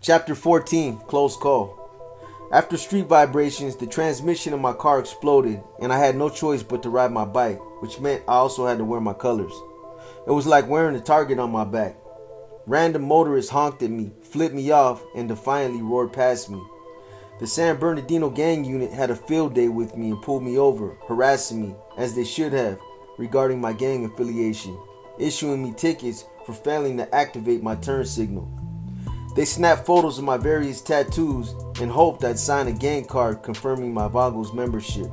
Chapter 14, Close Call. After street vibrations, the transmission of my car exploded and I had no choice but to ride my bike, which meant I also had to wear my colors. It was like wearing a target on my back. Random motorists honked at me, flipped me off, and defiantly roared past me. The San Bernardino gang unit had a field day with me and pulled me over, harassing me, as they should have, regarding my gang affiliation, issuing me tickets for failing to activate my turn signal. They snapped photos of my various tattoos and hoped I'd sign a gang card confirming my Vagos membership.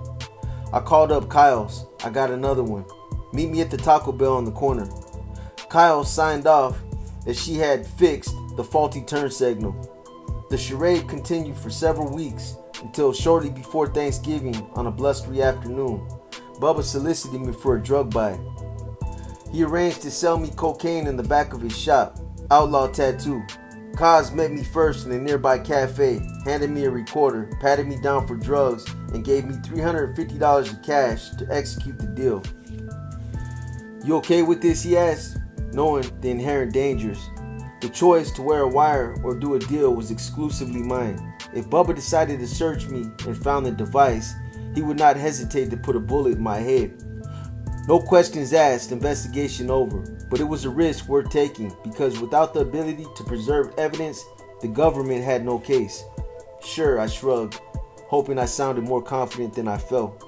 I called up Kyle's. I got another one. Meet me at the Taco Bell on the corner. Kyle signed off that she had fixed the faulty turn signal. The charade continued for several weeks until shortly before Thanksgiving on a blustery afternoon, Bubba solicited me for a drug buy. He arranged to sell me cocaine in the back of his shop, Outlaw Tattoo. Kaz met me first in a nearby cafe, handed me a recorder, patted me down for drugs, and gave me $350 in cash to execute the deal. "You okay with this?" he asked, knowing the inherent dangers. The choice to wear a wire or do a deal was exclusively mine. If Bubba decided to search me and found the device, he would not hesitate to put a bullet in my head. No questions asked, investigation over. But it was a risk worth taking because without the ability to preserve evidence, the government had no case. Sure, I shrugged, hoping I sounded more confident than I felt.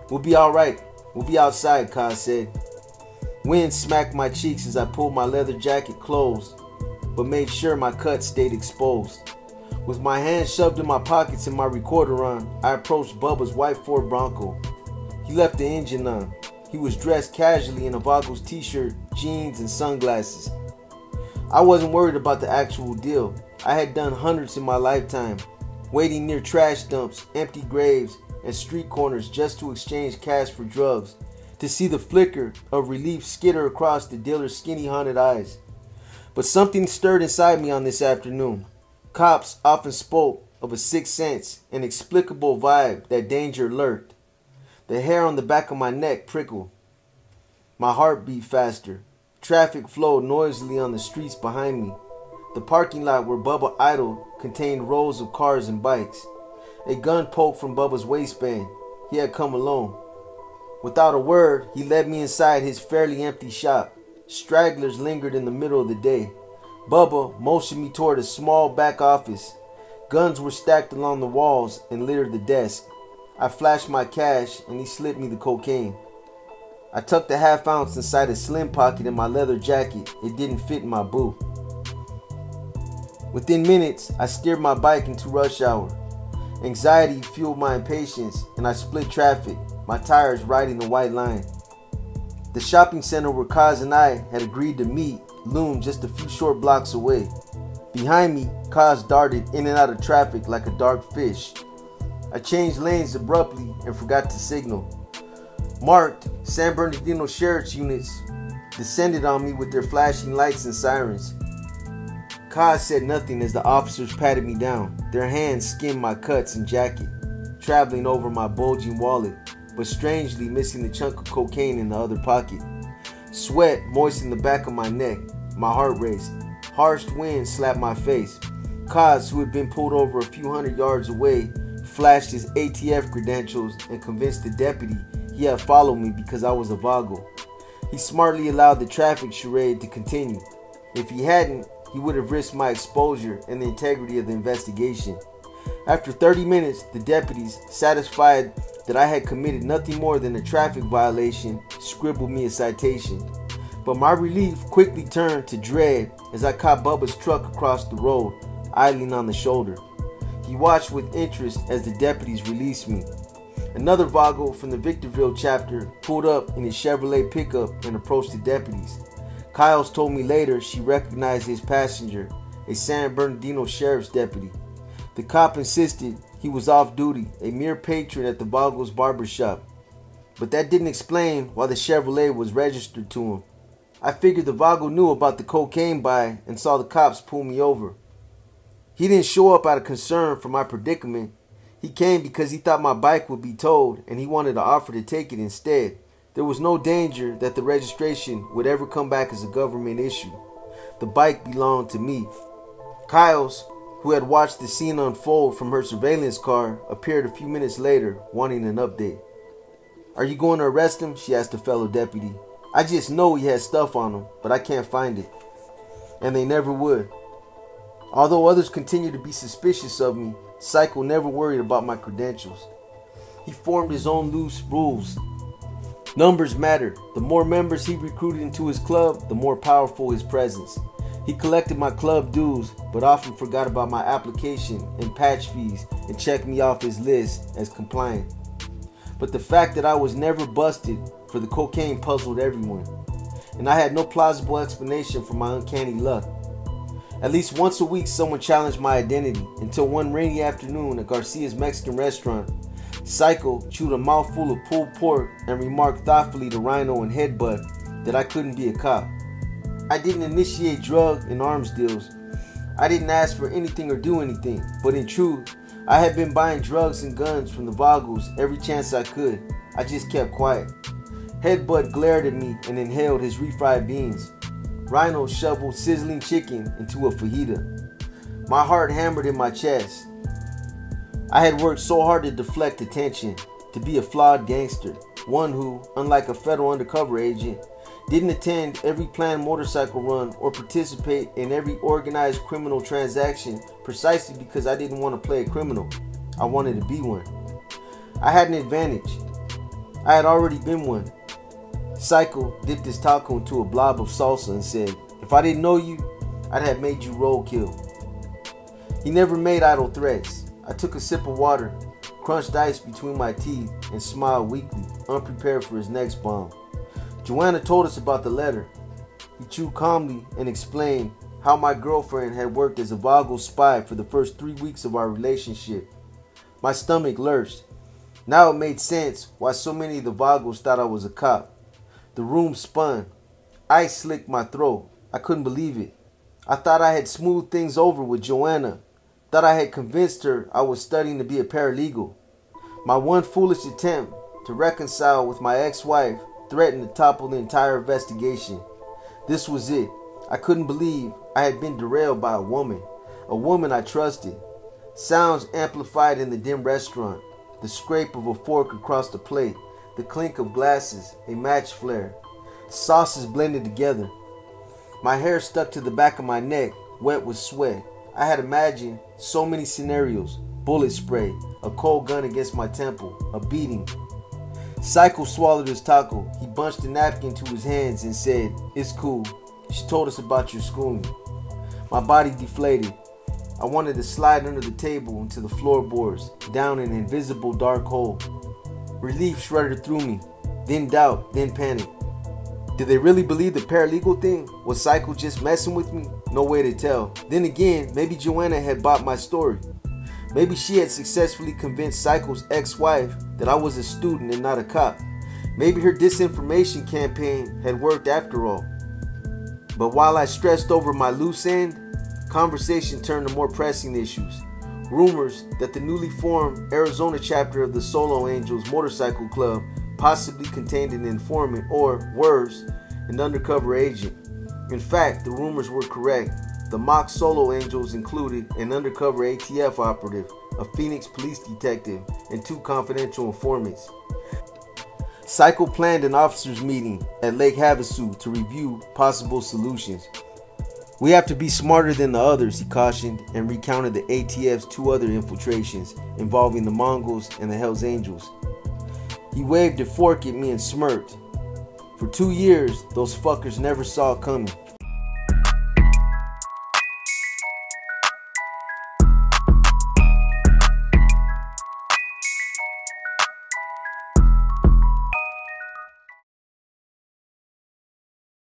"We'll be alright. We'll be outside," Kaz said. Wind smacked my cheeks as I pulled my leather jacket closed, but made sure my cut stayed exposed. With my hands shoved in my pockets and my recorder on, I approached Bubba's white Ford Bronco. He left the engine on. He was dressed casually in a Vagos t-shirt, jeans, and sunglasses. I wasn't worried about the actual deal. I had done hundreds in my lifetime, waiting near trash dumps, empty graves, and street corners just to exchange cash for drugs, to see the flicker of relief skitter across the dealer's skinny haunted eyes. But something stirred inside me on this afternoon. Cops often spoke of a sixth sense, an inexplicable vibe that danger lurked. The hair on the back of my neck prickled. My heart beat faster. Traffic flowed noisily on the streets behind me. The parking lot where Bubba idled contained rows of cars and bikes. A gun poked from Bubba's waistband. He had come alone. Without a word, he led me inside his fairly empty shop. Stragglers lingered in the middle of the day. Bubba motioned me toward a small back office. Guns were stacked along the walls and littered the desk. I flashed my cash and he slipped me the cocaine. I tucked the half ounce inside a slim pocket in my leather jacket. It didn't fit in my boot. Within minutes, I steered my bike into rush hour. Anxiety fueled my impatience and I split traffic, my tires riding the white line. The shopping center where Kaz and I had agreed to meet loomed just a few short blocks away. Behind me, Kaz darted in and out of traffic like a dark fish. I changed lanes abruptly and forgot to signal. Marked San Bernardino sheriff's units descended on me with their flashing lights and sirens. Kaz said nothing as the officers patted me down. Their hands skimmed my cuts and jacket, traveling over my bulging wallet, but strangely missing the chunk of cocaine in the other pocket. Sweat moistened the back of my neck. My heart raced. Harsh wind slapped my face. Kaz, who had been pulled over a few hundred yards away, flashed his ATF credentials and convinced the deputy he had followed me because I was a Vago. He smartly allowed the traffic charade to continue. If he hadn't, he would have risked my exposure and the integrity of the investigation. After 30 minutes, the deputies, satisfied that I had committed nothing more than a traffic violation, scribbled me a citation. But my relief quickly turned to dread as I caught Bubba's truck across the road, idling on the shoulder. He watched with interest as the deputies released me. Another Vago from the Victorville chapter pulled up in his Chevrolet pickup and approached the deputies. Kyles told me later she recognized his passenger, a San Bernardino sheriff's deputy. The cop insisted he was off duty, a mere patron at the Vagos barbershop. But that didn't explain why the Chevrolet was registered to him. I figured the Vago knew about the cocaine buy and saw the cops pull me over. He didn't show up out of concern for my predicament. He came because he thought my bike would be towed and he wanted to offer to take it instead. There was no danger that the registration would ever come back as a government issue. The bike belonged to me. Kyles, who had watched the scene unfold from her surveillance car, appeared a few minutes later, wanting an update. "Are you going to arrest him?" she asked a fellow deputy. "I just know he has stuff on him, but I can't find it." And they never would. Although others continued to be suspicious of me, Psycho never worried about my credentials. He formed his own loose rules. Numbers mattered. The more members he recruited into his club, the more powerful his presence. He collected my club dues, but often forgot about my application and patch fees and checked me off his list as compliant. But the fact that I was never busted for the cocaine puzzled everyone, and I had no plausible explanation for my uncanny luck. At least once a week someone challenged my identity, until one rainy afternoon at Garcia's Mexican restaurant, Psycho chewed a mouthful of pulled pork and remarked thoughtfully to Rhino and Headbutt that I couldn't be a cop. I didn't initiate drug and arms deals. I didn't ask for anything or do anything, but in truth, I had been buying drugs and guns from the Vagos every chance I could. I just kept quiet. Headbutt glared at me and inhaled his refried beans. Rhino shoveled sizzling chicken into a fajita. My heart hammered in my chest. I had worked so hard to deflect attention, to be a flawed gangster, one who, unlike a federal undercover agent, didn't attend every planned motorcycle run or participate in every organized criminal transaction precisely because I didn't want to play a criminal. I wanted to be one. I had an advantage. I had already been one. Psycho dipped his taco into a blob of salsa and said, "If I didn't know you, I'd have made you roadkill." He never made idle threats. I took a sip of water, crunched ice between my teeth, and smiled weakly, unprepared for his next bomb. Joanna told us about the letter. He chewed calmly and explained how my girlfriend had worked as a Vagos spy for the first 3 weeks of our relationship. My stomach lurched. Now it made sense why so many of the Vagos thought I was a cop. The room spun. Ice slicked my throat. I couldn't believe it. I thought I had smoothed things over with Joanna. Thought I had convinced her I was studying to be a paralegal. My one foolish attempt to reconcile with my ex-wife threatened to topple the entire investigation. This was it. I couldn't believe I had been derailed by a woman I trusted. Sounds amplified in the dim restaurant. The scrape of a fork across the plate, the clink of glasses, a match flare. Sauces blended together. My hair stuck to the back of my neck, wet with sweat. I had imagined so many scenarios. Bullet spray, a cold gun against my temple, a beating. Psycho swallowed his taco. He bunched a napkin to his hands and said, "It's cool. She told us about your schooling." My body deflated. I wanted to slide under the table into the floorboards, down an invisible dark hole. Relief shredded through me, then doubt, then panic. Did they really believe the paralegal thing? Was Psycho just messing with me? No way to tell. Then again, maybe Joanna had bought my story. Maybe she had successfully convinced Psycho's ex-wife that I was a student and not a cop. Maybe her disinformation campaign had worked after all. But while I stressed over my loose end, conversation turned to more pressing issues. Rumors that the newly formed Arizona chapter of the Solo Angels Motorcycle Club possibly contained an informant or, worse, an undercover agent. In fact, the rumors were correct. The mock Solo Angels included an undercover ATF operative, a Phoenix police detective, and 2 confidential informants. Psycho planned an officers' meeting at Lake Havasu to review possible solutions. "We have to be smarter than the others," he cautioned, and recounted the ATF's 2 other infiltrations involving the Mongols and the Hells Angels. He waved a fork at me and smirked. "For 2 years, those fuckers never saw it coming."